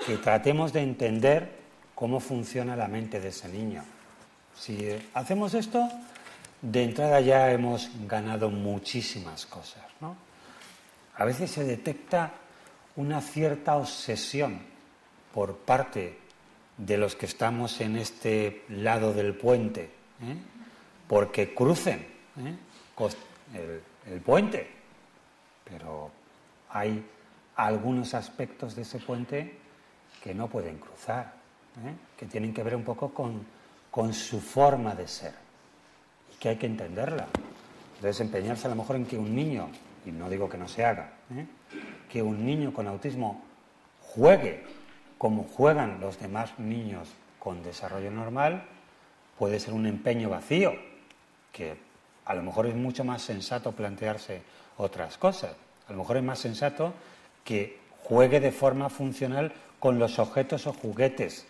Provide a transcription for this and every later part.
que tratemos de entender cómo funciona la mente de ese niño. Si hacemos esto, de entrada ya hemos ganado muchísimas cosas, ¿no? A veces se detecta una cierta obsesión por parte de los que estamos en este lado del puente, porque crucen el puente. Pero hay algunos aspectos de ese puente que no pueden cruzar, que tienen que ver un poco con su forma de ser y que hay que entenderla. Entonces, empeñarse a lo mejor en que un niño, y no digo que no se haga, que un niño con autismo juegue como juegan los demás niños con desarrollo normal, puede ser un empeño vacío, que a lo mejor es mucho más sensato plantearse otras cosas. A lo mejor es más sensato que juegue de forma funcional con los objetos o juguetes,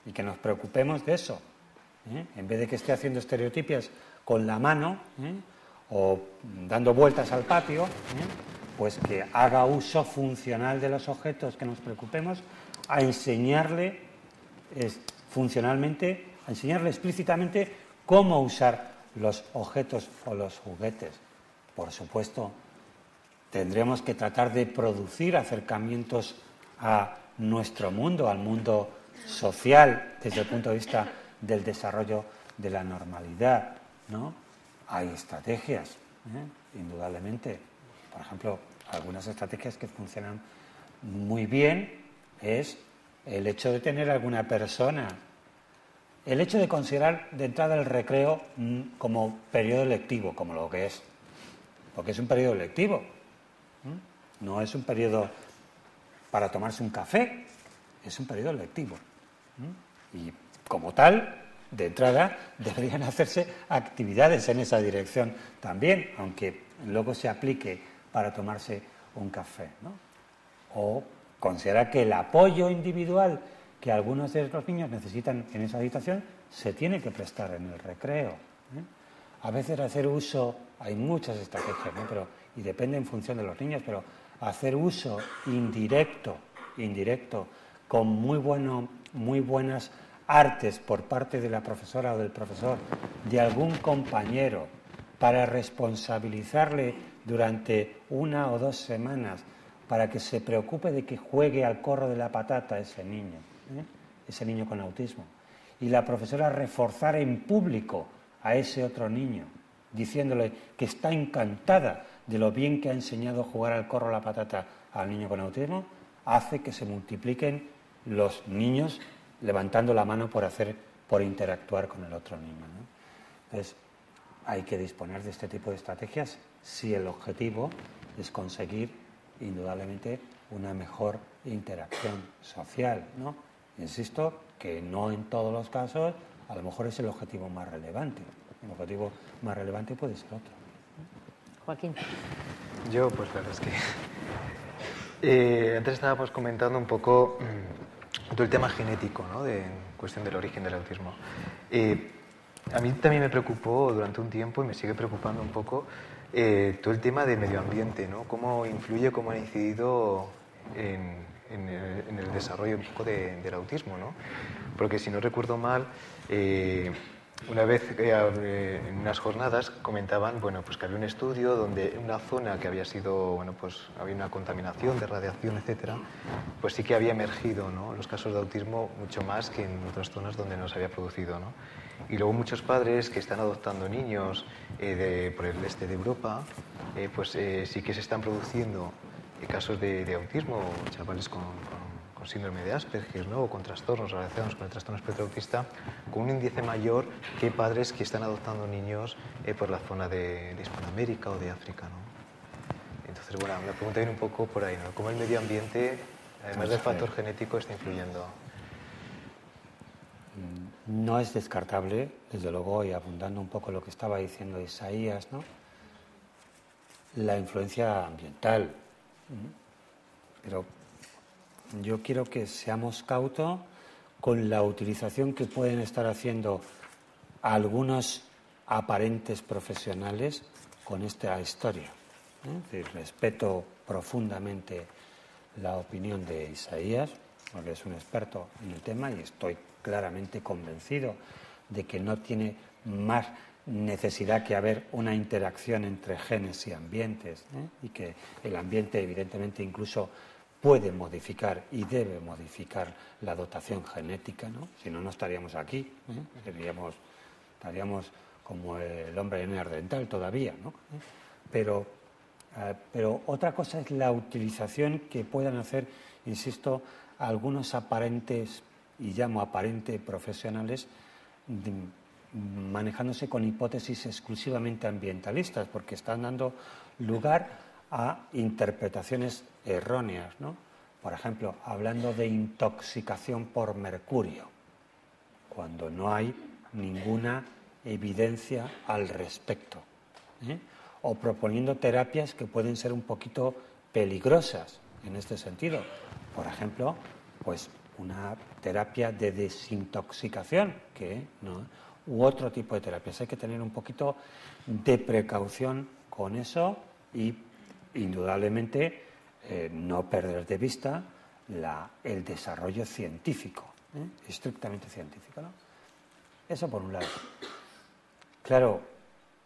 y que nos preocupemos de eso, en vez de que esté haciendo estereotipias con la mano o dando vueltas al patio, pues que haga uso funcional de los objetos, que nos preocupemos a enseñarle funcionalmente, a enseñarle explícitamente cómo usar los objetos o los juguetes. Por supuesto, tendremos que tratar de producir acercamientos a nuestro mundo, al mundo social, desde el punto de vista del desarrollo de la normalidad, ¿no? Hay estrategias, indudablemente. Por ejemplo, algunas estrategias que funcionan muy bien es el hecho de tener alguna persona, el hecho de considerar de entrada el recreo como periodo lectivo, como lo que es, porque es un periodo lectivo, no es un periodo para tomarse un café, es un periodo lectivo. Y como tal, de entrada, deberían hacerse actividades en esa dirección también, aunque luego se aplique para tomarse un café, ¿no? O considerar que el apoyo individual que algunos de los niños necesitan en esa habitación se tiene que prestar en el recreo. A veces hacer uso, hay muchas estrategias, ¿no? Y depende en función de los niños, pero hacer uso indirecto, con muy buenas artes por parte de la profesora o del profesor, de algún compañero, para responsabilizarle durante 1 o 2 semanas, para que se preocupe de que juegue al corro de la patata ese niño con autismo. Y la profesora reforzar en público a ese otro niño, diciéndole que está encantada de lo bien que ha enseñado a jugar al corro de la patata al niño con autismo, hace que se multipliquen los niños levantando la mano por interactuar con el otro niño, ¿no? Entonces, hay que disponer de este tipo de estrategias si el objetivo es conseguir, indudablemente, una mejor interacción social, ¿no? Insisto que no en todos los casos, a lo mejor es el objetivo más relevante. El objetivo más relevante puede ser otro. Joaquín. Yo, pues la verdad es que antes estábamos comentando un poco todo el tema genético, ¿no? En cuestión del origen del autismo. A mí también me preocupó durante un tiempo y me sigue preocupando un poco todo el tema del medio ambiente, ¿no? Cómo influye, cómo ha incidido en el desarrollo un poco del autismo, ¿no? Porque si no recuerdo mal, una vez en unas jornadas comentaban, bueno, pues que había un estudio donde en una zona que había sido, bueno, pues había una contaminación de radiación, etcétera, pues sí que había emergido, ¿no?, los casos de autismo mucho más que en otras zonas donde no se había producido, ¿no? Y luego muchos padres que están adoptando niños por el este de Europa, pues sí que se están produciendo casos de autismo, chavales con síndrome de Asperger, ¿no?, o con trastornos relacionados con el trastorno espectro autista, con un índice mayor que padres que están adoptando niños por la zona de Hispanoamérica o de África, ¿no? Entonces, bueno, la pregunta viene un poco por ahí, ¿no? ¿Cómo el medio ambiente, además del factor genético, está influyendo? No es descartable, desde luego, y abundando un poco lo que estaba diciendo Isaías, ¿no?, la influencia ambiental. Pero yo quiero que seamos cautos con la utilización que pueden estar haciendo algunos aparentes profesionales con esta historia, ¿eh? Respeto profundamente la opinión de Isaías, porque es un experto en el tema y estoy claramente convencido de que no tiene más necesidad que haber una interacción entre genes y ambientes, y que el ambiente evidentemente incluso puede modificar y debe modificar la dotación genética, ¿no? Si no, no estaríamos aquí, estaríamos como el hombre neandertal todavía, ¿no? Pero otra cosa es la utilización que puedan hacer, insisto, algunos aparentes, y llamo aparente profesionales, manejándose con hipótesis exclusivamente ambientalistas, porque están dando lugar a interpretaciones erróneas, ¿no? Por ejemplo, hablando de intoxicación por mercurio, cuando no hay ninguna evidencia al respecto, o proponiendo terapias que pueden ser un poquito peligrosas en este sentido. Por ejemplo, pues una terapia de desintoxicación, u otro tipo de terapias. Hay que tener un poquito de precaución con eso y, indudablemente, no perder de vista el desarrollo científico, estrictamente científico, ¿no? Eso por un lado. Claro,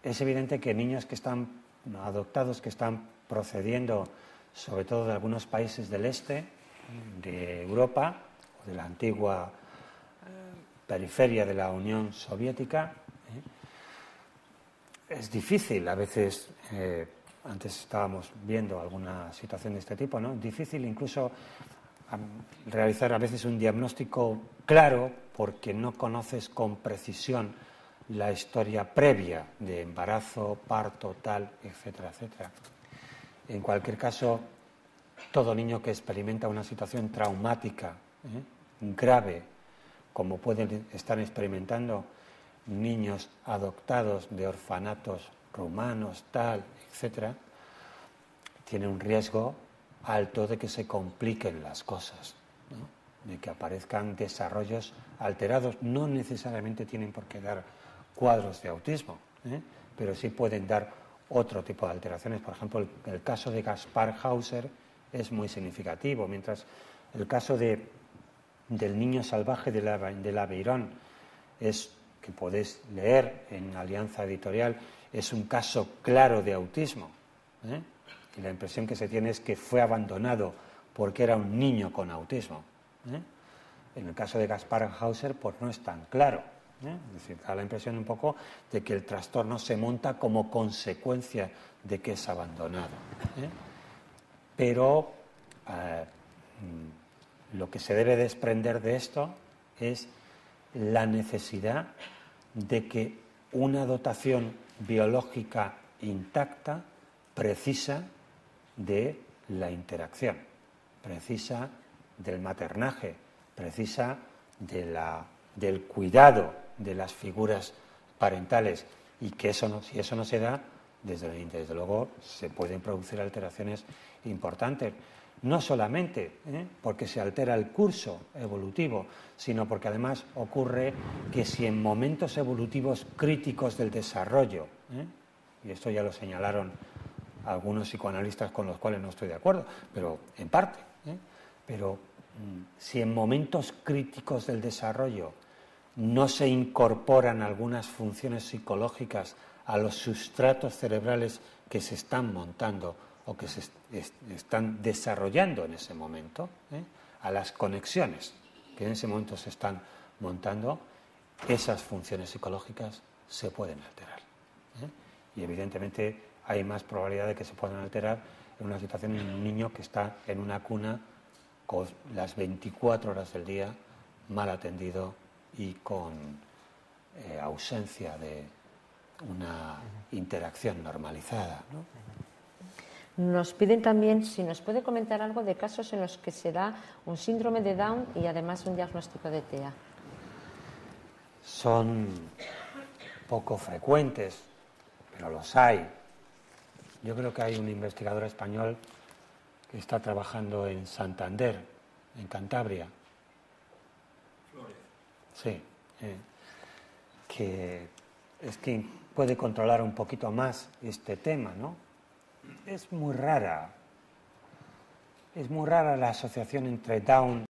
es evidente que niños que están adoptados, que están procediendo, sobre todo de algunos países del este, de Europa, o de la antigua periferia de la Unión Soviética, es difícil a veces, antes estábamos viendo alguna situación de este tipo, ¿no? Difícil incluso realizar a veces un diagnóstico claro porque no conoces con precisión la historia previa de embarazo, parto, tal, etcétera, etcétera. En cualquier caso, todo niño que experimenta una situación traumática, grave, como pueden estar experimentando niños adoptados de orfanatos rumanos, tal, etcétera, tiene un riesgo alto de que se compliquen las cosas, ¿no? De que aparezcan desarrollos alterados. No necesariamente tienen por qué dar cuadros de autismo, pero sí pueden dar otro tipo de alteraciones. Por ejemplo, el caso de Gaspar Hauser es muy significativo, mientras el caso del niño salvaje del Aveyron, que podéis leer en Alianza Editorial, es un caso claro de autismo, y la impresión que se tiene es que fue abandonado porque era un niño con autismo. En el caso de Gaspar Hauser, pues no es tan claro. Es decir, da la impresión un poco de que el trastorno se monta como consecuencia de que es abandonado. Pero lo que se debe desprender de esto es la necesidad de que una dotación biológica intacta precisa de la interacción, precisa del maternaje, precisa del cuidado de las figuras parentales, y que si eso no se da, desde luego se pueden producir alteraciones importantes. No solamente porque se altera el curso evolutivo, sino porque además ocurre que si en momentos evolutivos críticos del desarrollo, y esto ya lo señalaron algunos psicoanalistas con los cuales no estoy de acuerdo, pero en parte, pero si en momentos críticos del desarrollo no se incorporan algunas funciones psicológicas a los sustratos cerebrales que se están montando o que se están desarrollando en ese momento, a las conexiones que en ese momento se están montando, esas funciones psicológicas se pueden alterar. Y evidentemente hay más probabilidad de que se puedan alterar en una situación en un niño que está en una cuna con las 24 horas del día, mal atendido y con ausencia de una interacción normalizada, ¿no? Nos piden también si nos puede comentar algo de casos en los que se da un síndrome de Down y además un diagnóstico de TEA. Son poco frecuentes, pero los hay. Yo creo que hay un investigador español que está trabajando en Santander, en Cantabria. Flores. Sí, que es quien puede controlar un poquito más este tema, ¿no? Es muy rara es muy rara la asociación entre Down